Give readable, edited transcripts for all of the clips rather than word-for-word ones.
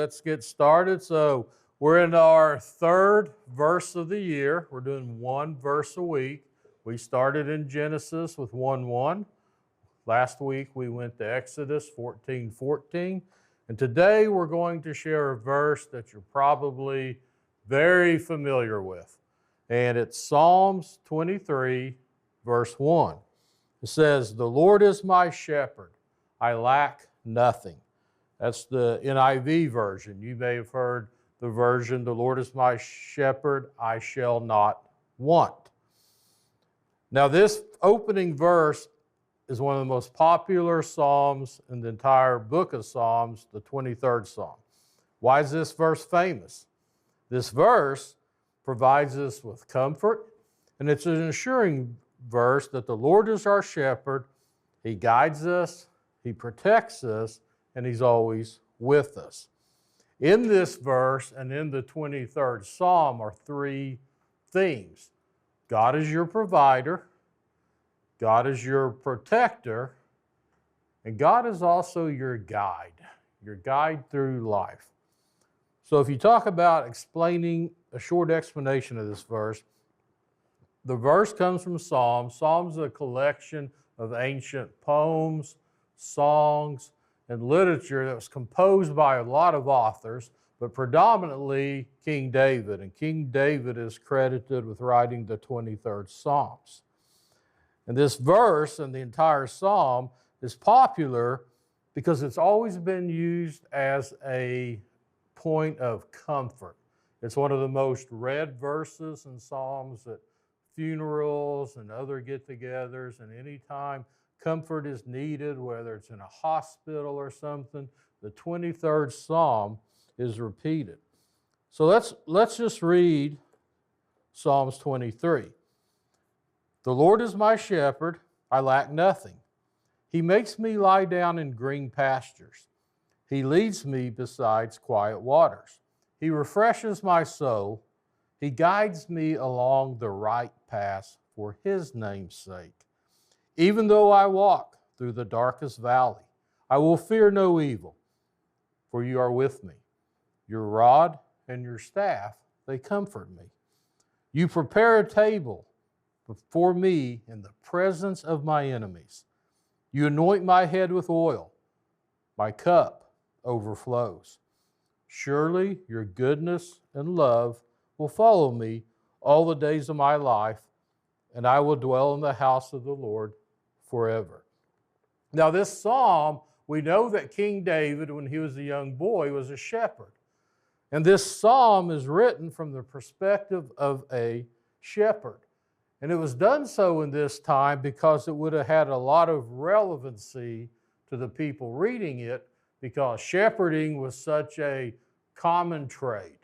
let's get started. So we're in our third verse of the year. We're doing one verse a week. We started in Genesis with 1:1. Last week we went to Exodus 14:14. And today we're going to share a verse that you're probably very familiar with. And it's Psalms 23, verse 1. It says, "The Lord is my shepherd, I lack nothing." That's the NIV version. You may have heard the version, "The Lord is my shepherd, I shall not want." Now, this opening verse is one of the most popular Psalms in the entire book of Psalms, the 23rd Psalm. Why is this verse famous? This verse provides us with comfort, and it's an assuring verse that the Lord is our shepherd. He guides us, He protects us, and He's always with us. In this verse and in the 23rd Psalm are three themes. God is your provider, God is your protector, and God is also your guide through life. So if you talk about explaining a short explanation of this verse, the verse comes from Psalms. Psalms are a collection of ancient poems, songs, and literature that was composed by a lot of authors, but predominantly King David. And King David is credited with writing the 23rd Psalms. And this verse and the entire psalm is popular because it's always been used as a point of comfort. It's one of the most read verses in Psalms at funerals and other get-togethers, and anytime comfort is needed, whether it's in a hospital or something, the 23rd Psalm is repeated. So let's just read Psalms 23. "The Lord is my shepherd, I lack nothing. He makes me lie down in green pastures. He leads me beside quiet waters. He refreshes my soul. He guides me along the right path for His name's sake. Even though I walk through the darkest valley, I will fear no evil, for You are with me. Your rod and Your staff, they comfort me. You prepare a table before me in the presence of my enemies. You anoint my head with oil. My cup overflows. Surely Your goodness and love will follow me all the days of my life, and I will dwell in the house of the Lord forever." Now, this psalm, we know that King David, when he was a young boy, was a shepherd. And this psalm is written from the perspective of a shepherd. And it was done so in this time because it would have had a lot of relevancy to the people reading it, because shepherding was such a common trade.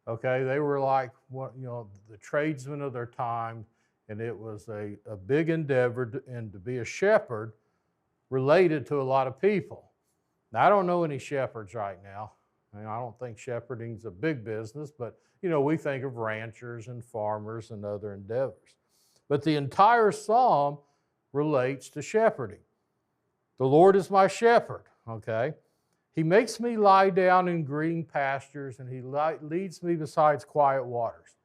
Okay, they were like the tradesmen of their time, and it was a big endeavor to be a shepherd related to a lot of people. Now, I don't know any shepherds right now. I don't think shepherding's a big business, but we think of ranchers and farmers and other endeavors. But the entire psalm relates to shepherding. The Lord is my shepherd, okay? He makes me lie down in green pastures, and He leads me beside quiet waters.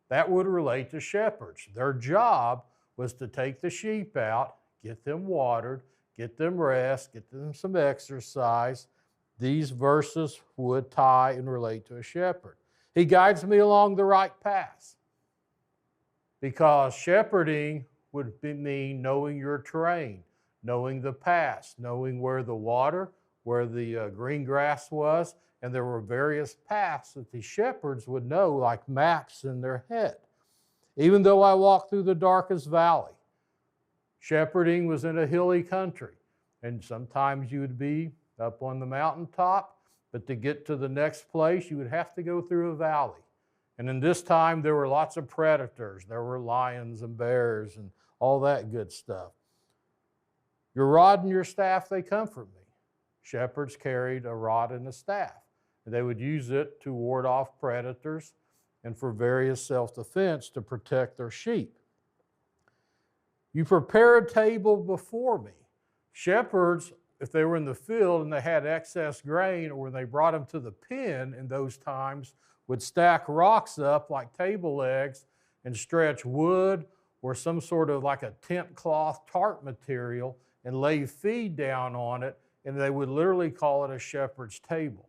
That would relate to shepherds. Their job was to take the sheep out, get them watered, get them rest, get them some exercise. These verses would tie and relate to a shepherd. He guides me along the right path, because shepherding would mean knowing your terrain, knowing the paths, knowing where the water, where the green grass was, and there were various paths that the shepherds would know, like maps in their head. Even though I walk through the darkest valley, shepherding was in a hilly country, and sometimes you would be up on the mountaintop, but to get to the next place, you would have to go through a valley. And in this time, there were lots of predators. There were lions and bears and all that good stuff. Your rod and your staff, they comfort me. Shepherds carried a rod and a staff. They would use it to ward off predators and for various self-defense to protect their sheep. You prepare a table before me. Shepherds if they were in the field and they had excess grain, or when they brought them to the pen in those times, would stack rocks up like table legs and stretch wood or some sort of like a tent cloth tarp material and lay feed down on it, and they would literally call it a shepherd's table.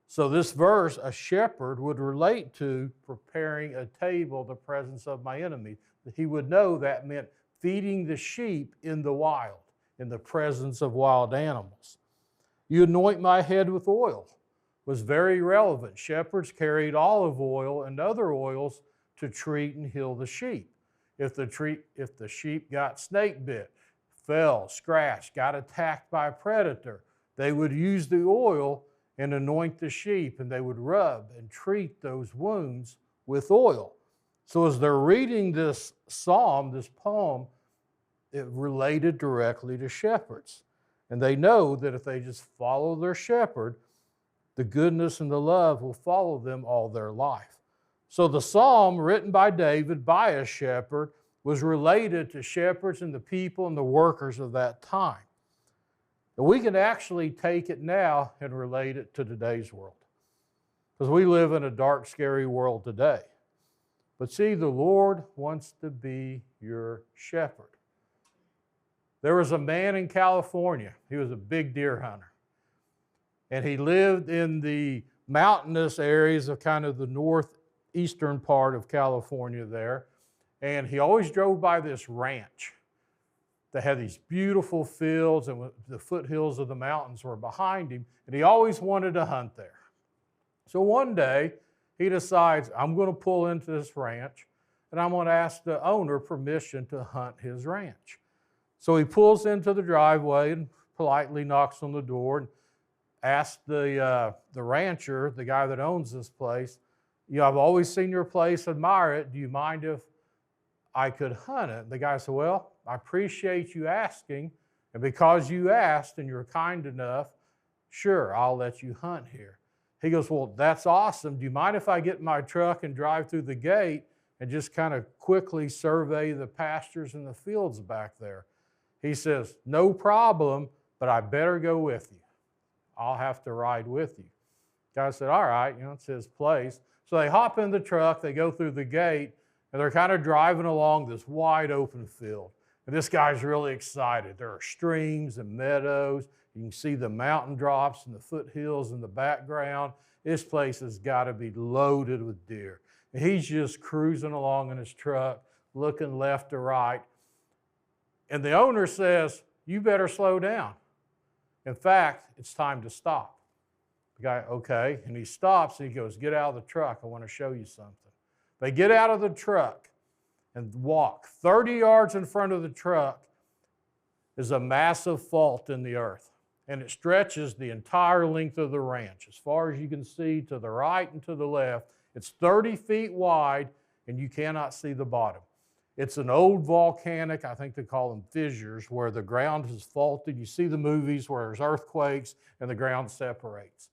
So this verse, a shepherd, would relate to preparing a table in the presence of my enemy. He would know that meant feeding the sheep in the wild, in the presence of wild animals. You anoint my head with oil was very relevant. Shepherds carried olive oil and other oils to treat and heal the sheep. If the sheep got snake bit, fell, scratched, got attacked by a predator, they would use the oil and anoint the sheep, and they would rub and treat those wounds with oil. So as they're reading this psalm, this poem, it related directly to shepherds. And they know that if they just follow their shepherd, the goodness and the love will follow them all their life. So the psalm written by David by a shepherd was related to shepherds and the people and the workers of that time. And we can actually take it now and relate it to today's world, because we live in a dark, scary world today. But see, the Lord wants to be your shepherd. There was a man in California. He was a big deer hunter. And he lived in the mountainous areas of kind of the northeastern part of California there. And he always drove by this ranch that had these beautiful fields, and the foothills of the mountains were behind him. And he always wanted to hunt there. So one day, he decides, I'm going to pull into this ranch, and I'm going to ask the owner permission to hunt his ranch. So he pulls into the driveway and politely knocks on the door and asks the rancher, the guy that owns this place, I've always seen your place, admire it. Do you mind if I could hunt it? The guy said, well, I appreciate you asking, and because you asked and you're kind enough, sure, I'll let you hunt here. He goes, well, that's awesome. Do you mind if I get in my truck and drive through the gate and just kind of quickly survey the pastures and the fields back there? He says, no problem, but I better go with you. I'll have to ride with you. The guy said, all right, it's his place. So they hop in the truck, they go through the gate, and they're kind of driving along this wide open field. And this guy's really excited. There are streams and meadows. You can see the mountain drops and the foothills in the background. This place has got to be loaded with deer. And he's just cruising along in his truck, looking left to right. And the owner says, you better slow down. In fact, it's time to stop. The guy, okay. And he stops and he goes, get out of the truck. I want to show you something. They get out of the truck and walk. 30 yards in front of the truck is a massive fault in the earth. And it stretches the entire length of the ranch. As far as you can see to the right and to the left, it's 30 feet wide and you cannot see the bottom. It's an old volcanic, I think they call them fissures, where the ground has faulted. You see the movies where there's earthquakes and the ground separates.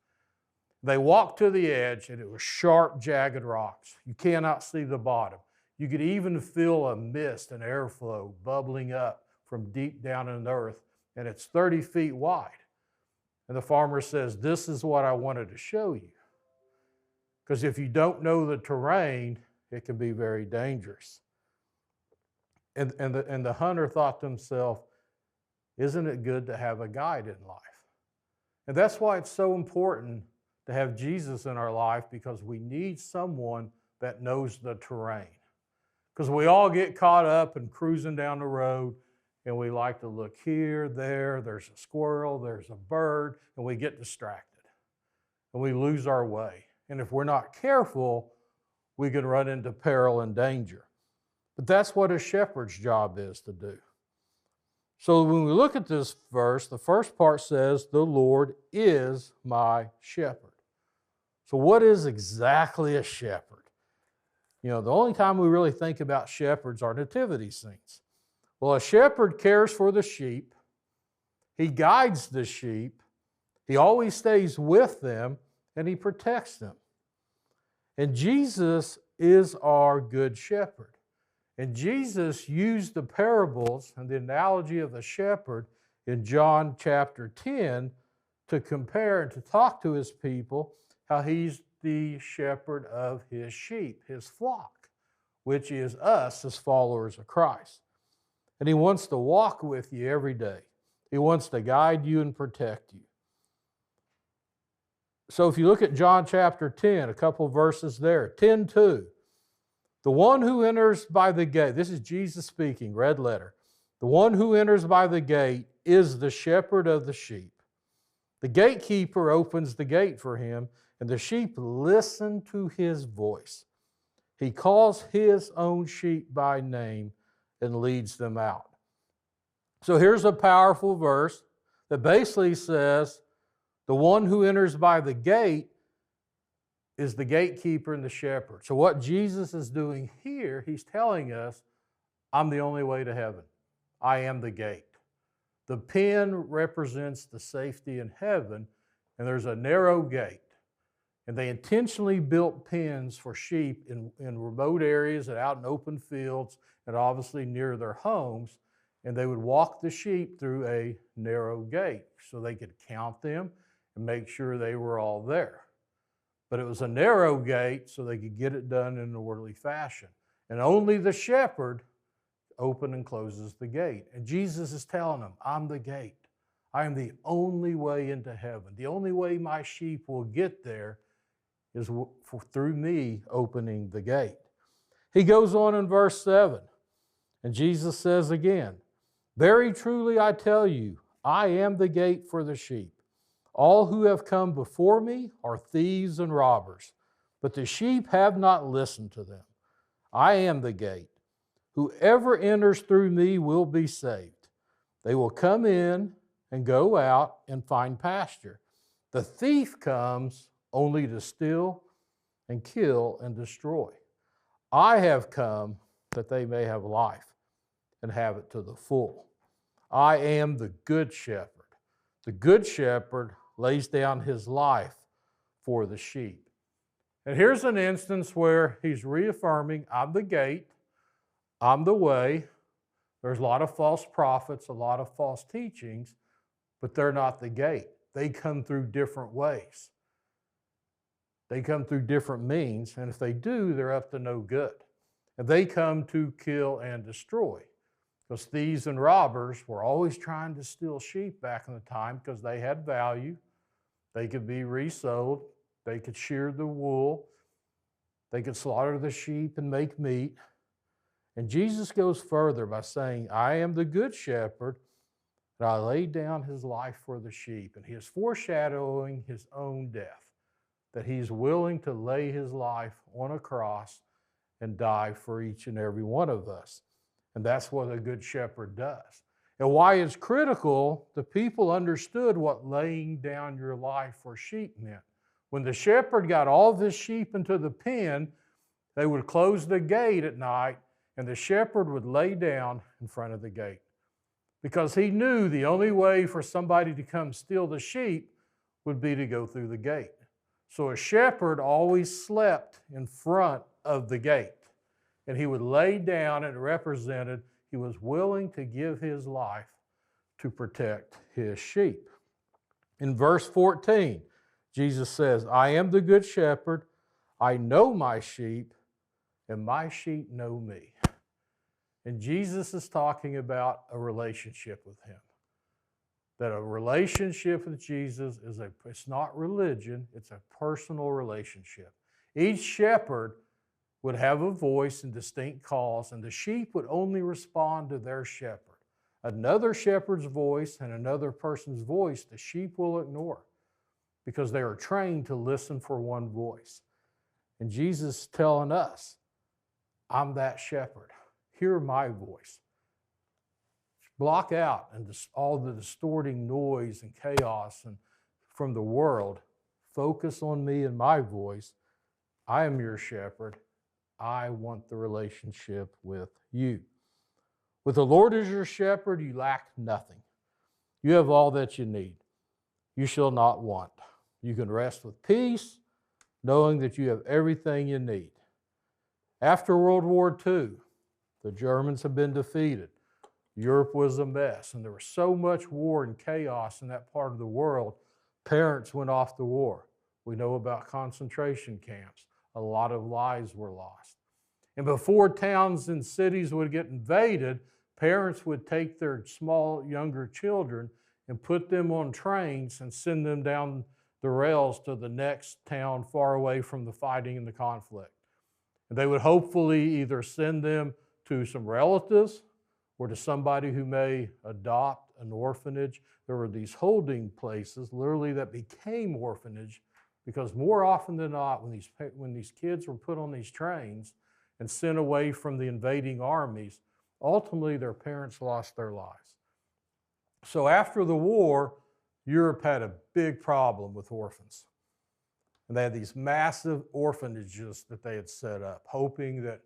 They walked to the edge and it was sharp, jagged rocks. You cannot see the bottom. You could even feel a mist and airflow bubbling up from deep down in the earth, and it's 30 feet wide. And the farmer says, this is what I wanted to show you. Because if you don't know the terrain, it can be very dangerous. And the hunter thought to himself, isn't it good to have a guide in life? And that's why it's so important to have Jesus in our life, because we need someone that knows the terrain. Because we all get caught up in cruising down the road, and we like to look here, there's a squirrel, there's a bird, and we get distracted. And we lose our way. And if we're not careful, we can run into peril and danger. But that's what a shepherd's job is to do. So when we look at this verse, the first part says, the Lord is my shepherd. So what is exactly a shepherd? The only time we really think about shepherds are nativity scenes. Well, a shepherd cares for the sheep. He guides the sheep. He always stays with them, and he protects them. And Jesus is our good shepherd. And Jesus used the parables and the analogy of the shepherd in John chapter 10 to compare and to talk to his people how he's the shepherd of his sheep, his flock, which is us as followers of Christ. And he wants to walk with you every day. He wants to guide you and protect you. So if you look at John chapter 10, a couple verses there, 10:2, the one who enters by the gate, this is Jesus speaking, red letter. The one who enters by the gate is the shepherd of the sheep. The gatekeeper opens the gate for him, and the sheep listen to his voice. He calls his own sheep by name and leads them out. So here's a powerful verse that basically says the one who enters by the gate is the gatekeeper and the shepherd. So what Jesus is doing here, he's telling us, I'm the only way to heaven. I am the gate. The pen represents the safety in heaven, and there's a narrow gate. And they intentionally built pens for sheep in remote areas and out in open fields and obviously near their homes. And they would walk the sheep through a narrow gate so they could count them and make sure they were all there. But it was a narrow gate so they could get it done in an orderly fashion. And only the shepherd opens and closes the gate. And Jesus is telling them, I'm the gate. I am the only way into heaven. The only way my sheep will get there is through me opening the gate. He goes on in verse 7, and Jesus says again, very truly I tell you, I am the gate for the sheep. All who have come before me are thieves and robbers, but the sheep have not listened to them. I am the gate. Whoever enters through me will be saved. They will come in and go out and find pasture. The thief comes only to steal and kill and destroy. I have come that they may have life and have it to the full. I am the good shepherd. The good shepherd lays down his life for the sheep. And here's an instance where he's reaffirming, I'm the gate, I'm the way. There's a lot of false prophets, a lot of false teachings, but they're not the gate. They come through different ways. They come through different means, and if they do, they're up to no good. And they come to kill and destroy. Because thieves and robbers were always trying to steal sheep back in the time because they had value. They could be resold. They could shear the wool. They could slaughter the sheep and make meat. And Jesus goes further by saying, I am the good shepherd, and I laid down his life for the sheep. And he is foreshadowing his own death, that he's willing to lay his life on a cross and die for each and every one of us. And that's what a good shepherd does. And why it's critical, the people understood what laying down your life for sheep meant. When the shepherd got all of his sheep into the pen, they would close the gate at night, and the shepherd would lay down in front of the gate. Because he knew the only way for somebody to come steal the sheep would be to go through the gate. So a shepherd always slept in front of the gate. And he would lay down, and it represented he was willing to give his life to protect his sheep. In verse 14, Jesus says, I am the good shepherd. I know my sheep, and my sheep know me. And Jesus is talking about a relationship with him. That a relationship with Jesus it's not religion, it's a personal relationship. Each shepherd would have a voice and distinct calls, and the sheep would only respond to their shepherd. Another shepherd's voice and another person's voice, the sheep will ignore because they are trained to listen for one voice. And Jesus is telling us, I'm that shepherd. Hear my voice. Block out and all the distorting noise and chaos and from the world. Focus on me and my voice. I am your shepherd. I want the relationship with you. With the Lord as your shepherd, you lack nothing. You have all that you need. You shall not want. You can rest with peace, knowing that you have everything you need. After World War II, the Germans have been defeated. Europe was a mess, and there was so much war and chaos in that part of the world. Parents went off to war. We know about concentration camps. A lot of lives were lost. And before towns and cities would get invaded, parents would take their small, younger children and put them on trains and send them down the rails to the next town far away from the fighting and the conflict. And they would hopefully either send them to some relatives or to somebody who may adopt an orphanage. There were these holding places, literally, that became orphanage, because more often than not, when these kids were put on these trains and sent away from the invading armies, ultimately their parents lost their lives. So after the war, Europe had a big problem with orphans. And they had these massive orphanages that they had set up, hoping that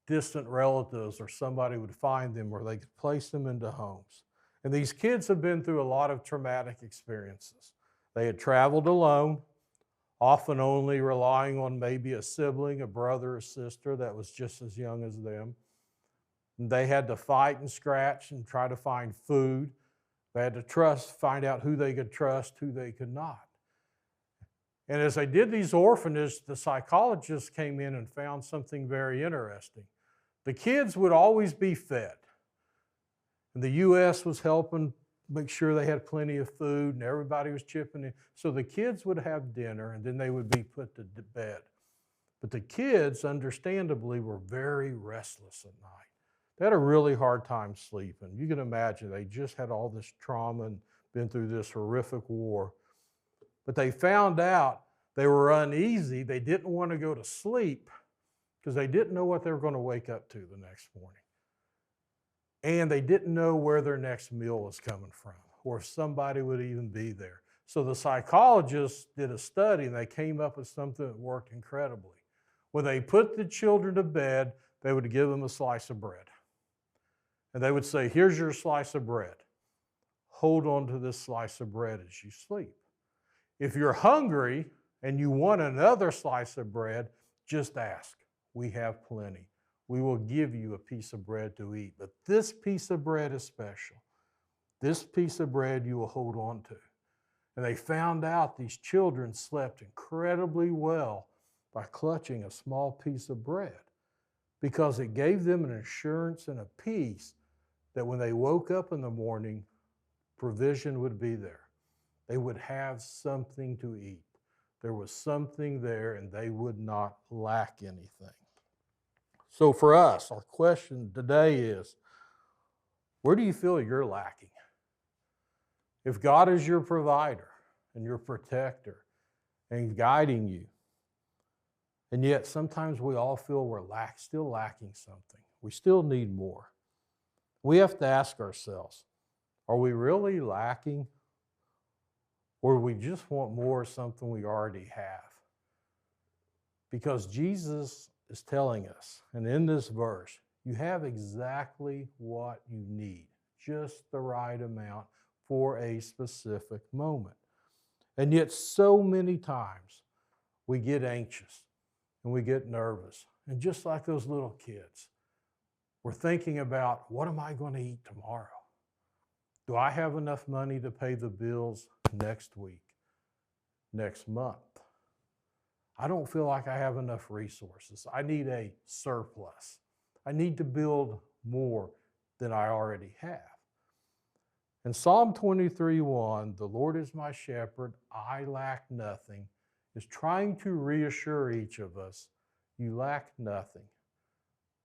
distant relatives or somebody would find them where they could place them into homes. And these kids had been through a lot of traumatic experiences. They had traveled alone, often only relying on maybe a sibling, a brother or sister that was just as young as them. And they had to fight and scratch and try to find food. They had to find out who they could trust, who they could not. And as they did these orphanages, the psychologists came in and found something very interesting. The kids would always be fed. And the U.S. was helping make sure they had plenty of food, and everybody was chipping in. So the kids would have dinner, and then they would be put to bed. But the kids, understandably, were very restless at night. They had a really hard time sleeping. You can imagine they just had all this trauma and been through this horrific war. But they found out they were uneasy. They didn't want to go to sleep because they didn't know what they were going to wake up to the next morning. And they didn't know where their next meal was coming from or if somebody would even be there. So the psychologists did a study and they came up with something that worked incredibly. When they put the children to bed, they would give them a slice of bread. And they would say, here's your slice of bread. Hold on to this slice of bread as you sleep. If you're hungry and you want another slice of bread, just ask. We have plenty. We will give you a piece of bread to eat. But this piece of bread is special. This piece of bread you will hold on to. And they found out these children slept incredibly well by clutching a small piece of bread, because it gave them an assurance and a peace that when they woke up in the morning, provision would be there. They would have something to eat. There was something there, and they would not lack anything. So for us, our question today is, where do you feel you're lacking? If God is your provider and your protector and guiding you, and yet sometimes we all feel we're still lacking something. We still need more. We have to ask ourselves, are we really lacking? Or we just want more of something we already have? Because Jesus is telling us, and in this verse, you have exactly what you need, just the right amount for a specific moment. And yet so many times we get anxious and we get nervous. And just like those little kids, we're thinking about, what am I going to eat tomorrow? Do I have enough money to pay the bills next week, next month? I don't feel like I have enough resources. I need a surplus. I need to build more than I already have. In Psalm 23:1, the Lord is my shepherd, I lack nothing, is trying to reassure each of us, you lack nothing.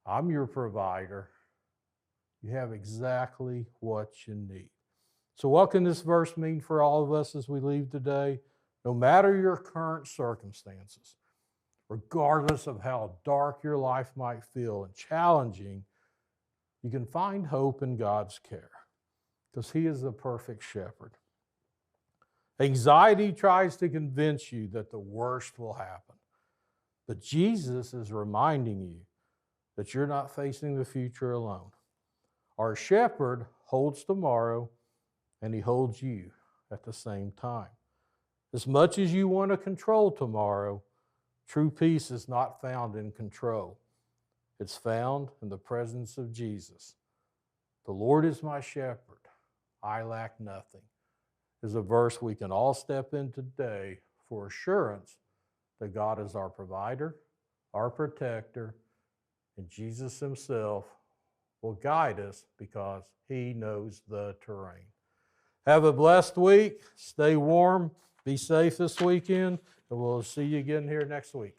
I'm your provider. You have exactly what you need. So what can this verse mean for all of us as we leave today? No matter your current circumstances, regardless of how dark your life might feel and challenging, you can find hope in God's care because He is the perfect shepherd. Anxiety tries to convince you that the worst will happen, but Jesus is reminding you that you're not facing the future alone. Our shepherd holds tomorrow, and He holds you at the same time. As much as you want to control tomorrow, true peace is not found in control. It's found in the presence of Jesus. The Lord is my shepherd, I lack nothing, is a verse we can all step in today for assurance that God is our provider, our protector, and Jesus himself will guide us because he knows the terrain. Have a blessed week. Stay warm. Be safe this weekend, and we'll see you again here next week.